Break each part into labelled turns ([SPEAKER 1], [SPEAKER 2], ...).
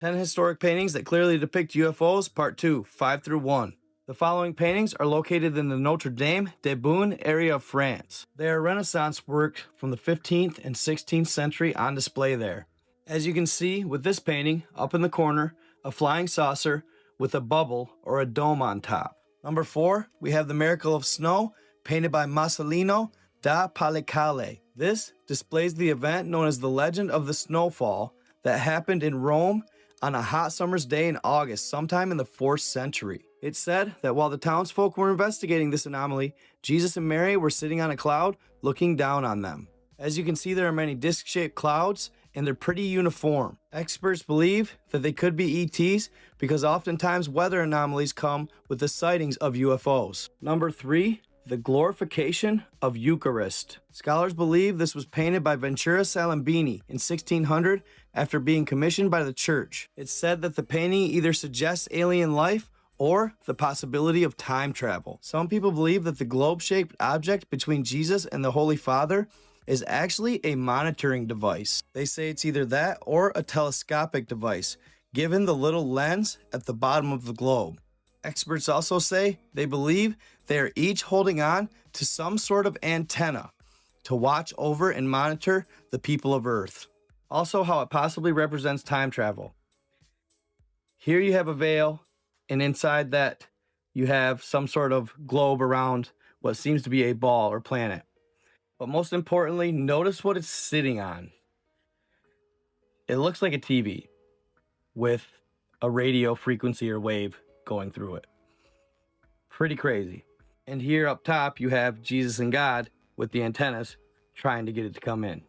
[SPEAKER 1] 10 historic paintings that clearly depict UFOs, Part 2, 5 through 1. The following paintings are located in the Notre Dame de Beaune area of France. They are Renaissance works from the 15th and 16th century on display there. As you can see with this painting, up in the corner, a flying saucer with a bubble or a dome on top. Number 4, we have the Miracle of Snow, painted by Marcelino da Palicale. This displays the event known as the Legend of the Snowfall that happened in Rome on a hot summer's day in August, sometime in the 4th century. It's said that while the townsfolk were investigating this anomaly, Jesus and Mary were sitting on a cloud looking down on them. As you can see, there are many disc-shaped clouds, and they're pretty uniform. Experts believe that they could be ETs because oftentimes weather anomalies come with the sightings of UFOs. Number 3, the glorification of Eucharist. Scholars believe this was painted by Ventura Salimbeni in 1600 after being commissioned by the church. It's said that the painting either suggests alien life or the possibility of time travel. Some people believe that the globe-shaped object between Jesus and the Holy Father is actually a monitoring device. They say it's either that or a telescopic device, given the little lens at the bottom of the globe. Experts also say they believe they are each holding on to some sort of antenna to watch over and monitor the people of Earth. Also, how it possibly represents time travel. Here you have a veil, and inside that you have some sort of globe around what seems to be a ball or planet. But most importantly, notice what it's sitting on. It looks like a TV with a radio frequency or wave going through it. Pretty crazy. And here up top, you have Jesus and God with the antennas trying to get it to come in.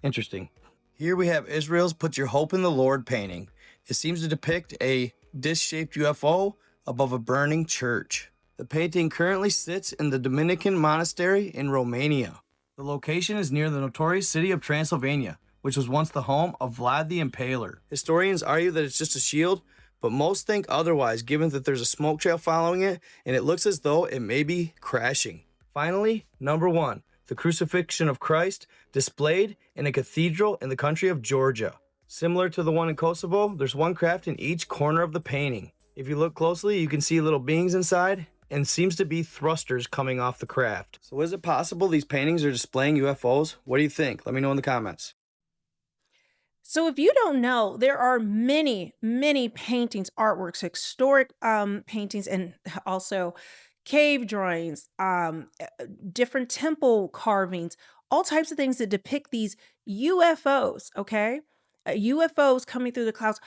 [SPEAKER 1] Interesting. Here we have Israel's Put Your Hope in the Lord painting. It seems to depict a disc-shaped UFO above a burning church. The painting currently sits in the Dominican monastery in Romania. The location is near the notorious city of Transylvania, which was once the home of Vlad the Impaler. Historians argue that it's just a shield, but most think otherwise given that there's a smoke trail following it and it looks as though it may be crashing. Finally, number 1, the crucifixion of Christ displayed in a cathedral in the country of Georgia. Similar to the one in Kosovo, there's one craft in each corner of the painting. If you look closely, you can see little beings inside and seems to be thrusters coming off the craft. So is it possible these paintings are displaying UFOs? What do you think? Let me know in the comments.
[SPEAKER 2] So if you don't know, there are many, many paintings, artworks, historic paintings, and also cave drawings, different temple carvings, all types of things that depict these UFOs, okay? UFOs coming through the clouds.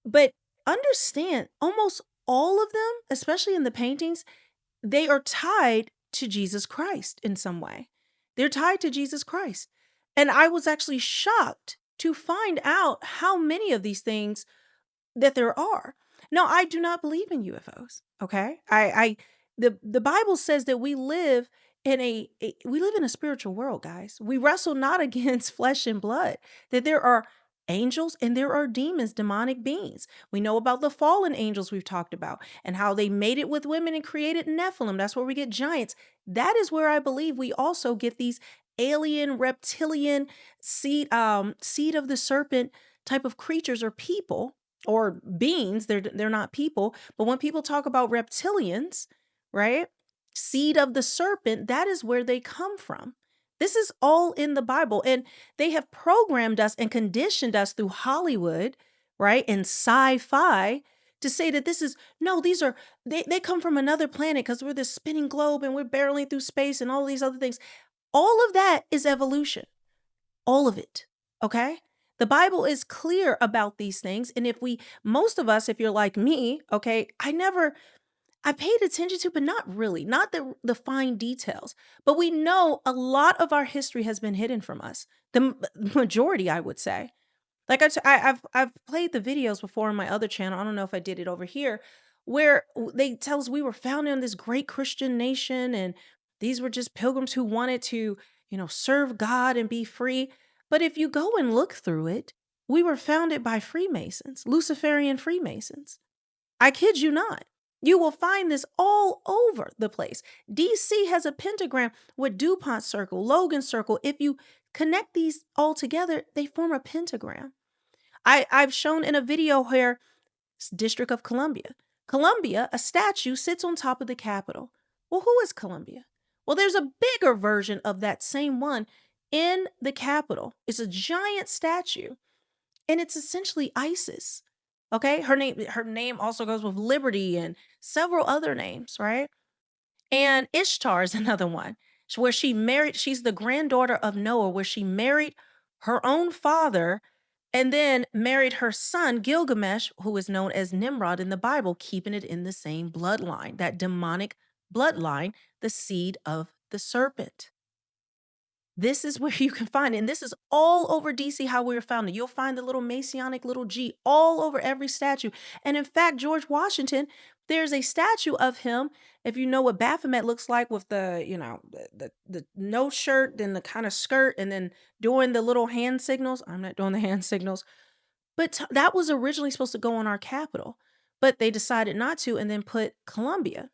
[SPEAKER 2] But understand, almost all of them, especially in the paintings, they are tied to Jesus Christ in some way. They're tied to Jesus Christ. And I was actually shocked to find out how many of these things that there are. Now, I do not believe in UFOs, okay? The Bible says that we live in a spiritual world, guys. We wrestle not against flesh and blood, that there are angels and there are demons, demonic beings. We know about the fallen angels we've talked about and how they mated with women and created Nephilim. That's where we get giants. That is where I believe we also get these alien, reptilian, seed of the serpent type of creatures or people or beings. They're not people, but when people talk about reptilians, right? Seed of the serpent, that is where they come from. This is all in the Bible, and they have programmed us and conditioned us through Hollywood, right, and sci-fi to say that they come from another planet because we're this spinning globe and we're barreling through space and all these other things. All of that is evolution. All of it, okay? The Bible is clear about these things, and most of us, if you're like me, okay, I paid attention to, but not really, not the fine details. But we know a lot of our history has been hidden from us. The majority, I would say. Like I've played the videos before on my other channel. I don't know if I did it over here, where they tell us we were founded in this great Christian nation, and these were just pilgrims who wanted to, serve God and be free. But if you go and look through it, we were founded by Freemasons, Luciferian Freemasons. I kid you not. You will find this all over the place. DC has a pentagram with DuPont circle, Logan circle. If you connect these all together, they form a pentagram. I've shown in a video where District of Columbia. Columbia, a statue sits on top of the Capitol. Well, who is Columbia? Well, there's a bigger version of that same one in the Capitol. It's a giant statue, and it's essentially ISIS. Okay, her name also goes with Liberty and several other names, right? And Ishtar is another one where she married, she's the granddaughter of Noah, where she married her own father and then married her son, Gilgamesh, who is known as Nimrod in the Bible, keeping it in the same bloodline, that demonic bloodline, the seed of the serpent. This is where you can find it. And this is all over DC how we were founded. You'll find the little Masonic little G all over every statue. And in fact, George Washington, there's a statue of him. If you know what Baphomet looks like with the, the no shirt, then the kind of skirt, and then doing the little hand signals. I'm not doing the hand signals. But that was originally supposed to go on our capital. But they decided not to and then put Columbia,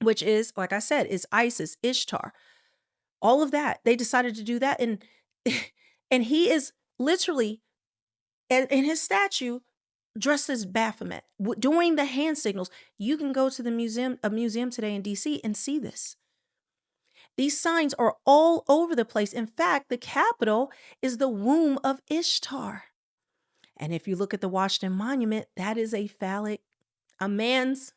[SPEAKER 2] which is, like I said, is ISIS, Ishtar, all of that. They decided to do that. And and he is literally in his statue dressed as Baphomet, doing the hand signals. You can go to the museum today in DC and see this. These signs are all over the place. In fact, the Capitol is the womb of Ishtar. And if you look at the Washington Monument, that is a man's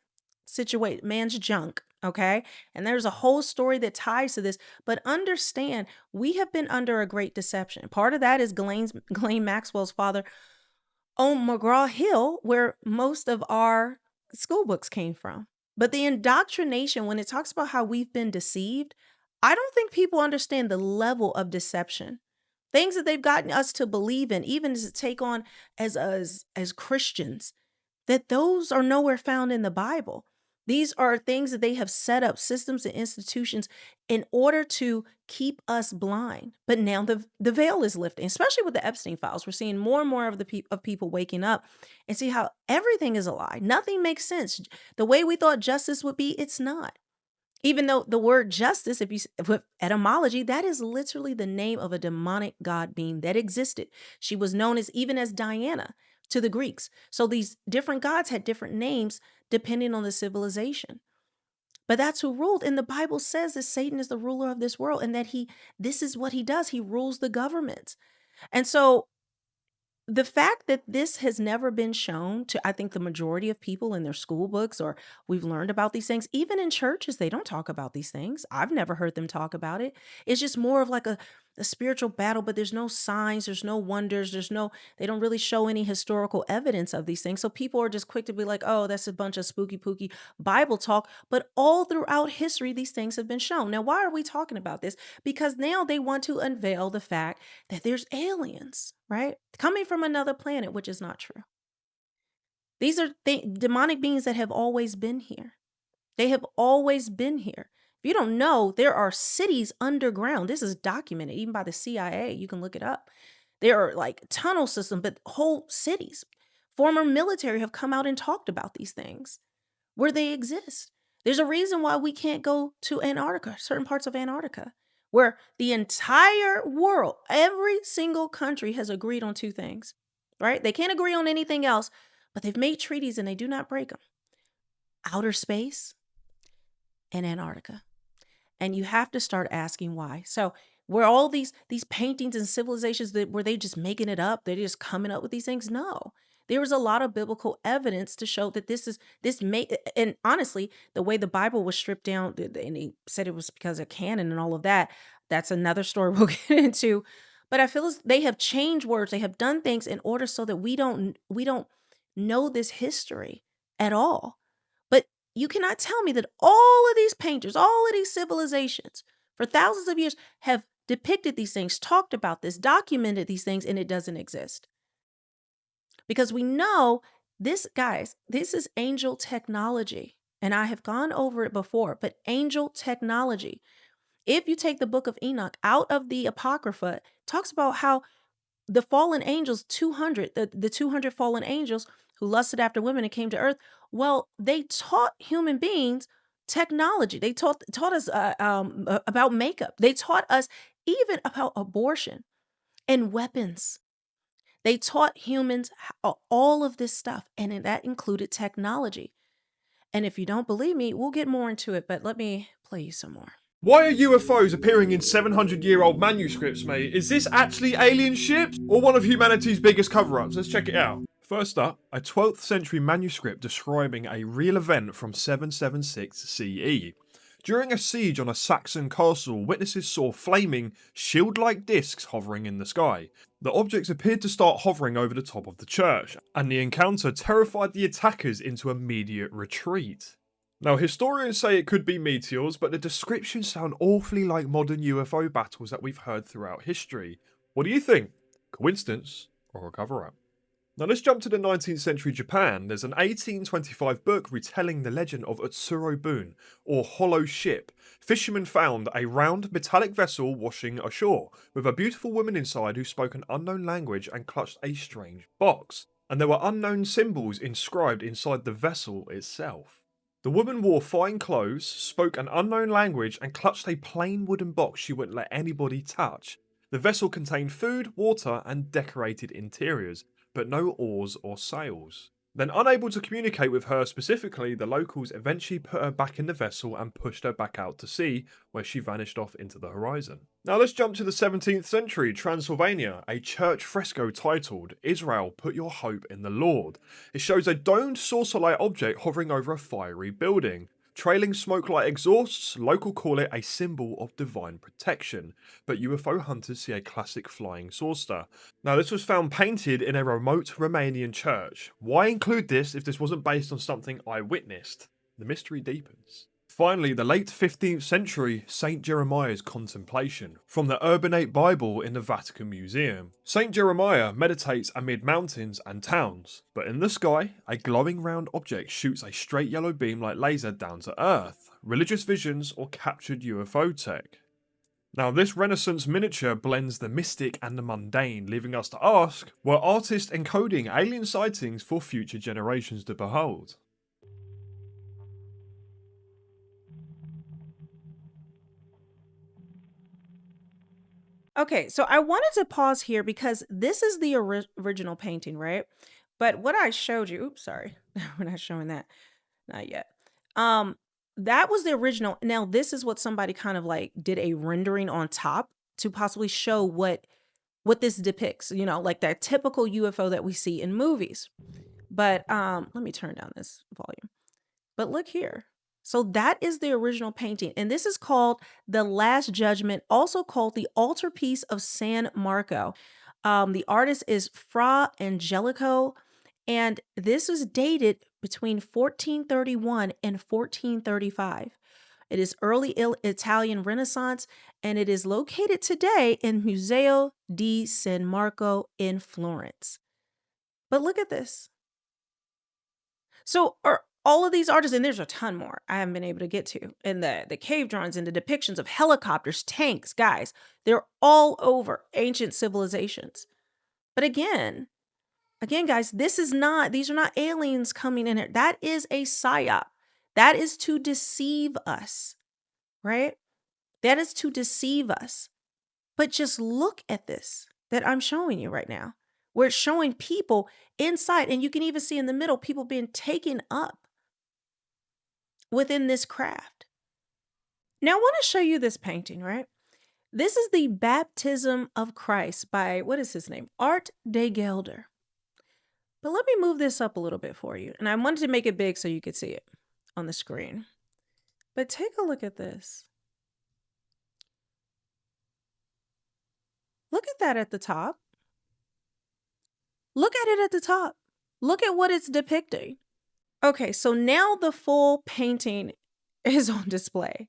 [SPEAKER 2] man's junk. Okay. And there's a whole story that ties to this. But understand, we have been under a great deception. Part of that is Ghislaine Maxwell's father on McGraw Hill, where most of our school books came from. But the indoctrination, when it talks about how we've been deceived, I don't think people understand the level of deception. Things that they've gotten us to believe in, even as to take on as Christians, that those are nowhere found in the Bible. These are things that they have set up, systems and institutions, in order to keep us blind. But now the veil is lifting, especially with the Epstein files. We're seeing more and more of people waking up and see how everything is a lie. Nothing makes sense. The way we thought justice would be, it's not. Even though the word justice, with etymology, that is literally the name of a demonic god being that existed. She was known even as Diana to the Greeks. So these different gods had different names depending on the civilization. But that's who ruled. And the Bible says that Satan is the ruler of this world and that this is what he does. He rules the government. And so the fact that this has never been shown to, I think, the majority of people in their school books, or we've learned about these things, even in churches, they don't talk about these things. I've never heard them talk about it. It's just more of like a spiritual battle, but there's no signs, there's no wonders, they don't really show any historical evidence of these things. So people are just quick to be like, oh, that's a bunch of spooky pooky Bible talk. But all throughout history, these things have been shown. Now, why are we talking about this? Because now they want to unveil the fact that there's aliens, right? Coming from another planet, which is not true. These are demonic beings that have always been here. They have always been here. If you don't know, there are cities underground. This is documented even by the CIA. You can look it up. There are like tunnel systems, but whole cities. Former military have come out and talked about these things where they exist. There's a reason why we can't go to Antarctica, certain parts of Antarctica, where the entire world, every single country has agreed on two things, right? They can't agree on anything else, but they've made treaties and they do not break them. Outer space and Antarctica. And you have to start asking why. So were all these paintings and civilizations were they just making it up? They're just coming up with these things? No. There was a lot of biblical evidence to show that and honestly, the way the Bible was stripped down, and he said it was because of canon and all of that, that's another story we'll get into. But I feel as they have changed words, they have done things in order so that we don't know this history at all. But you cannot tell me that all of these painters, all of these civilizations for thousands of years have depicted these things, talked about this, documented these things, and it doesn't exist. Because we know this, guys, this is angel technology. And I have gone over it before, but angel technology. If you take the book of Enoch out of the Apocrypha, it talks about how the fallen angels, 200, the 200 fallen angels who lusted after women and came to earth, well, they taught human beings technology. They taught us about makeup. They taught us even about abortion and weapons. They taught humans all of this stuff, and that included technology. And if you don't believe me, we'll get more into it, but let me play you some more.
[SPEAKER 3] Why are UFOs appearing in 700-year-old manuscripts, mate? Is this actually alien ships or one of humanity's biggest cover-ups? Let's check it out. First up, a 12th century manuscript describing a real event from 776 CE. During a siege on a Saxon castle, witnesses saw flaming, shield-like discs hovering in the sky. The objects appeared to start hovering over the top of the church, and the encounter terrified the attackers into immediate retreat. Now, historians say it could be meteors, but the descriptions sound awfully like modern UFO battles that we've heard throughout history. What do you think? Coincidence or a cover-up? Now let's jump to the 19th century Japan. There's an 1825 book retelling the legend of Utsuro Bun, or Hollow Ship. Fishermen found a round metallic vessel washing ashore, with a beautiful woman inside who spoke an unknown language and clutched a strange box. And there were unknown symbols inscribed inside the vessel itself. The woman wore fine clothes, spoke an unknown language, and clutched a plain wooden box she wouldn't let anybody touch. The vessel contained food, water, and decorated interiors, but no oars or sails. Then, unable to communicate with her specifically, the locals eventually put her back in the vessel and pushed her back out to sea, where she vanished off into the horizon. Now let's jump to the 17th century, Transylvania, a church fresco titled, "Israel, Put Your Hope in the Lord." It shows a domed saucer-like object hovering over a fiery building. Trailing smoke like exhausts, local call it a symbol of divine protection, but UFO hunters see a classic flying saucer. Now this was found painted in a remote Romanian church. Why include this if this wasn't based on something I witnessed? The mystery deepens. Finally, the late 15th century St. Jeremiah's Contemplation, from the Urbinate Bible in the Vatican Museum. St. Jeremiah meditates amid mountains and towns, but in the sky, a glowing round object shoots a straight yellow beam like laser down to Earth. Religious visions or captured UFO tech. Now this Renaissance miniature blends the mystic and the mundane, leaving us to ask, were artists encoding alien sightings for future generations to behold?
[SPEAKER 2] Okay, so I wanted to pause here because this is the original painting, right? But what I showed you, oops, sorry, we're not showing that, not yet. Um, that was the original. Now this is what somebody kind of like did a rendering on top to possibly show what this depicts, like that typical UFO that we see in movies. But let me turn down this volume. But look here. So that is the original painting. And this is called The Last Judgment, also called the Altarpiece of San Marco. The artist is Fra Angelico, and this was dated between 1431 and 1435. It is early Italian Renaissance, and it is located today in Museo di San Marco in Florence. But look at this. So are all of these artists, and there's a ton more I haven't been able to get to, and the cave drawings and the depictions of helicopters, tanks, guys, they're all over ancient civilizations. But again, guys, these are not aliens coming in here. That is a psyop. That is to deceive us, right? That is to deceive us. But just look at this that I'm showing you right now, where it's showing people inside, and you can even see in the middle people being taken up within this craft. Now I want to show you this painting, right? This is the Baptism of Christ by, what is his name? Art de Gelder. But let me move this up a little bit for you. And I wanted to make it big so you could see it on the screen. But take a look at this. Look at that at the top. Look at it at the top. Look at what it's depicting. Okay, so now the full painting is on display.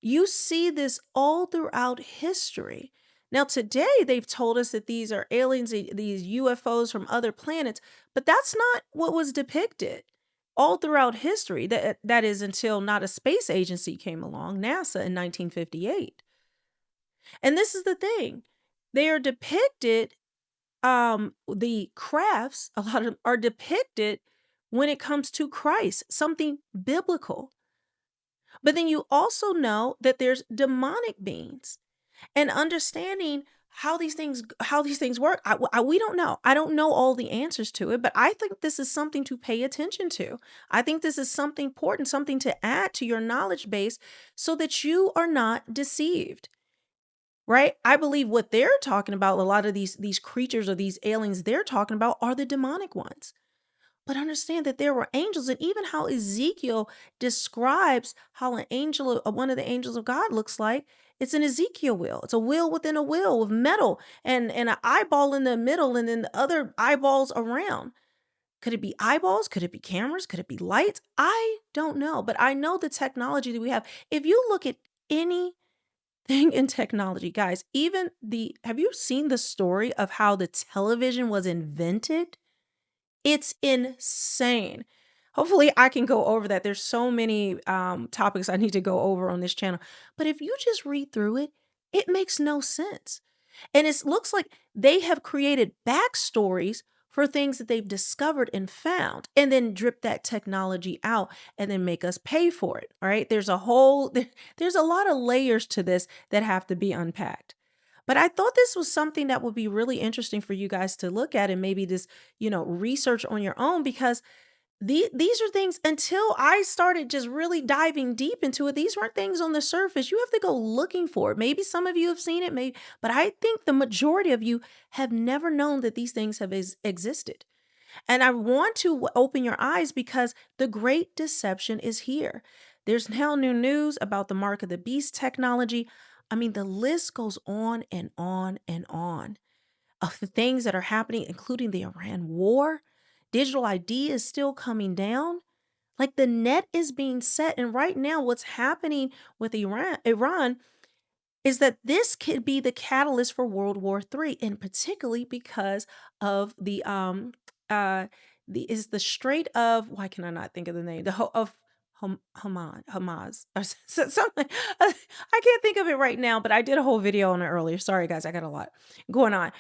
[SPEAKER 2] You see this all throughout history. Now, today they've told us that these are aliens, these UFOs from other planets, but that's not what was depicted all throughout history. That is until not a space agency came along, NASA, in 1958. And this is the thing. They are depicted, the crafts, a lot of them are depicted when it comes to Christ, something biblical. But then you also know that there's demonic beings, and understanding how these things work. We don't know. I don't know all the answers to it, but I think this is something to pay attention to. I think this is something important, something to add to your knowledge base so that you are not deceived. Right? I believe what they're talking about, a lot of these creatures or these aliens they're talking about are the demonic ones. But understand that there were angels, and even how Ezekiel describes how an angel, one of the angels of God looks like. It's an Ezekiel wheel. It's a wheel within a wheel of metal and an eyeball in the middle and then the other eyeballs around. Could it be eyeballs? Could it be cameras? Could it be lights? I don't know. But I know the technology that we have. If you look at anything in technology, guys, have you seen the story of how the television was invented? It's insane. Hopefully, I can go over that. There's so many topics I need to go over on this channel. But if you just read through it, it makes no sense. And it looks like they have created backstories for things that they've discovered and found, and then drip that technology out and then make us pay for it. All right. There's a lot of layers to this that have to be unpacked. But I thought this was something that would be really interesting for you guys to look at and maybe just, research on your own because these are things until I started just really diving deep into it. These weren't things on the surface. You have to go looking for it. Maybe some of you have seen it, maybe, but I think the majority of you have never known that these things have existed. And I want to open your eyes because the great deception is here. There's now new news about the mark of the beast technology. I mean, the list goes on and on and on of the things that are happening, including the Iran war. Digital ID is still coming down. Like the net is being set. And right now, what's happening with Iran is that this could be the catalyst for World War III, and particularly because of the Strait of, why can I not think of the name? Hamas or something. I can't think of it right now, but I did a whole video on it earlier. Sorry guys, I got a lot going on.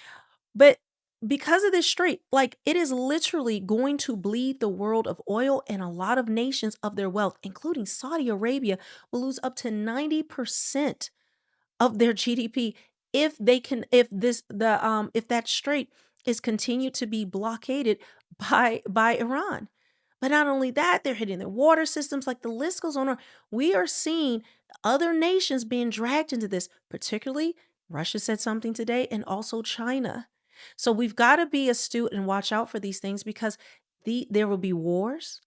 [SPEAKER 2] But because of this strait, like it is literally going to bleed the world of oil, and a lot of nations of their wealth, including Saudi Arabia, will lose up to 90% of their GDP if that strait is continued to be blockaded by Iran. But not only that, they're hitting their water systems, like the list goes on. We are seeing other nations being dragged into this, particularly Russia said something today, and also China. So we've got to be astute and watch out for these things because there will be wars,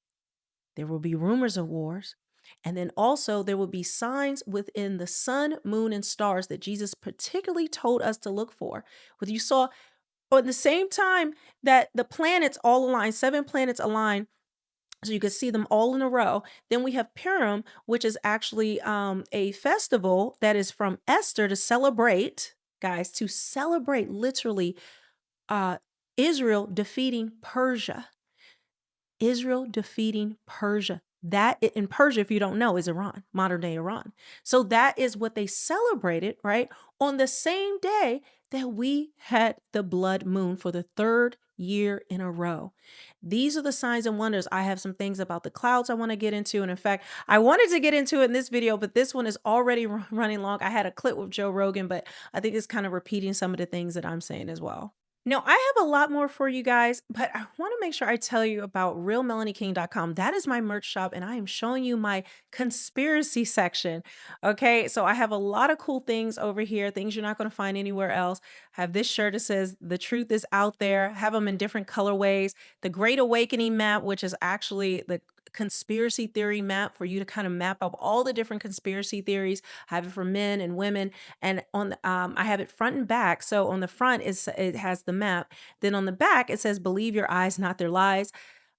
[SPEAKER 2] there will be rumors of wars, and then also there will be signs within the sun, moon, and stars that Jesus particularly told us to look for. Whether you saw, or at the same time that the planets all align, 7 planets align, so you can see them all in a row. Then we have Purim, which is actually a festival that is from Esther to celebrate, guys, to celebrate literally Israel defeating Persia. Israel defeating Persia. That in Persia, if you don't know, is Iran, modern day Iran. So that is what they celebrated, right? On the same day that we had the blood moon for the 3rd year in a row. These are the signs and wonders. I have some things about the clouds I want to get into. And in fact, I wanted to get into it in this video, but this one is already running long. I had a clip with Joe Rogan, but I think it's kind of repeating some of the things that I'm saying as well. Now, I have a lot more for you guys, but I want to make sure I tell you about realmelanieking.com. That is my merch shop, and I am showing you my conspiracy section. Okay, so I have a lot of cool things over here, things you're not going to find anywhere else. I have this shirt that says the truth is out there. I have them in different colorways. The Great Awakening map, which is actually the conspiracy theory map for you to kind of map up all the different conspiracy theories. I have it for men and women, and I have it front and back. So on the front it has the map. Then on the back it says "Believe your eyes, not their lies."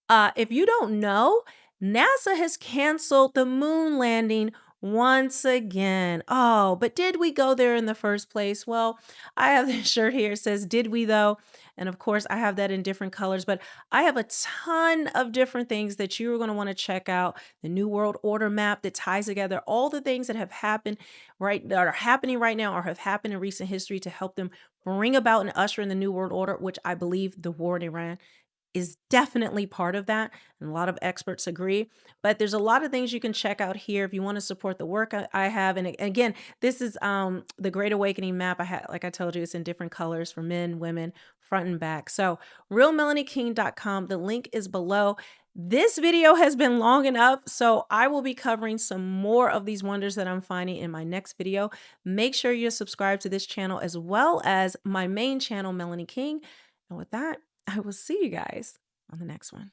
[SPEAKER 2] If you don't know, NASA has canceled the moon landing once again. Oh, but did we go there in the first place? Well, I have this shirt here. It says, "Did we though?" And of course, I have that in different colors, but I have a ton of different things that you're going to want to check out. The New World Order map that ties together all the things that have happened that are happening right now or have happened in recent history to help them bring about and usher in the New World Order, which I believe the war in Iran is definitely part of that, and a lot of experts agree. But there's a lot of things you can check out here if you want to support the work I have. And again, this is the Great Awakening map. Like I told you, it's in different colors for men, women, front and back. So realmelanieking.com. The link is below. This video has been long enough, so I will be covering some more of these wonders that I'm finding in my next video. Make sure you're subscribed to this channel as well as my main channel, Melanie King. And with that, I will see you guys on the next one.